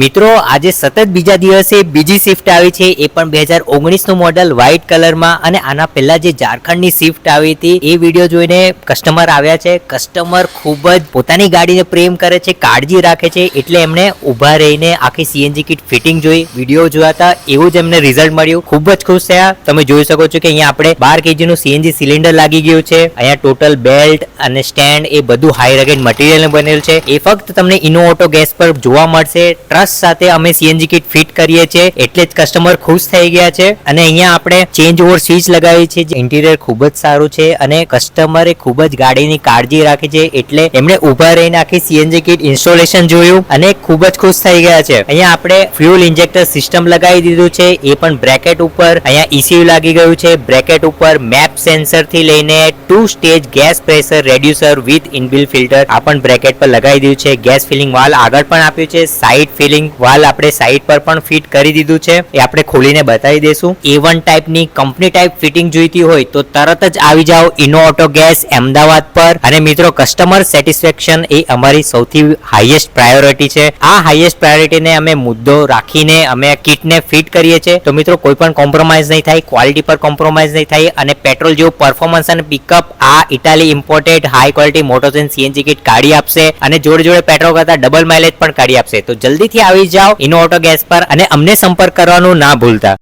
મિત્રો આજે સતત બીજા દિવસે બીજી શિફ્ટ આવી છે, એ પણ 2019 નું મોડલ વ્હાઇટ કલરમાં. અને આના પહેલા જે ઝારખંડની શિફ્ટ આવી હતી એ વિડીયો જોઈને કસ્ટમર આવ્યા છે. કસ્ટમર ખૂબ જ પોતાની ગાડીને પ્રેમ કરે છે, કાળજી રાખે છે, એટલે એમણે ઊભા રહીને આખી સીએનજી કિટ ફિટિંગ જોઈ, વિડીયો જોયા હતા, એવું જ એમને રિઝલ્ટ મળ્યું. ખૂબ જ ખુશ થયા. તમે જોઈ શકો છો કે અહીંયા આપણે 12 kg નું સીએનજી સિલિન્ડર લાગી ગયું છે. અહીંયા ટોટલ બેલ્ટ અને સ્ટેન્ડ એ બધું હાઈ રગેડ મટીરિયલ બનેલું છે. એ ફક્ત તમને ઇનો ઓટો ગેસ પર જોવા મળશે. ટ્રસ્ટ સાથે અમે સીએનજી કિટ ફિટ કરીએ છીએ એટલે જ કસ્ટમર ખુશ થઈ ગયા છે. અને અહીંયા આપણે ચેન્જ ઓવર સ્વિચ લગાવી છે. ઇન્ટિરિયર ખૂબ જ સારું છે અને કસ્ટમરે ખૂબ જ ગાડીની કાળજી રાખી છે, એટલે એમણે ઊભા રહીને આખી સીએનજી કિટ ઇન્સ્ટોલેશન જોયું અને ખૂબ જ ખુશ થઈ ગયા છે. અહીંયા આપણે ફ્યુલ ઇન્જેક્ટર સિસ્ટમ લગાવી દીધું છે, એ પણ બ્રેકેટ ઉપર. અહીંયા ECU લાગી ગયું છે. બ્રેકેટ ઉપર મેપ સેન્સર થી લઈને 2 stage gas pressure reducer with inbuilt filter આ પણ બ્રેકેટ પર લગાવી દીધું છે. ગેસ ફિલિંગ વાલ આગળ પણ આપ્યું છે. સાઇડ ફિલિંગ વાલ આપણે સાઈડ પર પણ ફિટ કરી દીધું છે, એ આપણે ખોલીને બતાવી દઈશું. A1 ટાઈપની કંપની ટાઈપ ફિટિંગ જોઈતી હોય તો તરત જ આવી જાઓ ઇનો ઓટો ગેસ અમદાવાદ પર. અને મિત્રો કસ્ટમર સેટિસ્ફેક્શન એ અમારી સૌથી હાઈએસ્ટ પ્રાયોરિટી છે. આ હાઈએસ્ટ પ્રાયોરિટીને અમે મુદ્દો રાખીને અમે કિટને ફિટ કરીએ છીએ. તો મિત્રો કોઈ પણ કોમ્પ્રોમાઇઝ નહીં થાય, ક્વોલિટી પર કોમ્પ્રોમાઇઝ નહીં થાય અને પેટ્રોલ જેવું પરફોર્મન્સ અને પિકઅપ આ Italy imported high quality Motozen CNG kit કાઢી આપશે અને જોડે જોડે પેટ્રોલ કરતા ડબલ માઇલેજ પણ કાઢી આપશે. તો જલ્દીથી આવી જાઓ ઇનો ઓટો ગેસ પર અને અમને સંપર્ક કરવાનું ના ભૂલતા.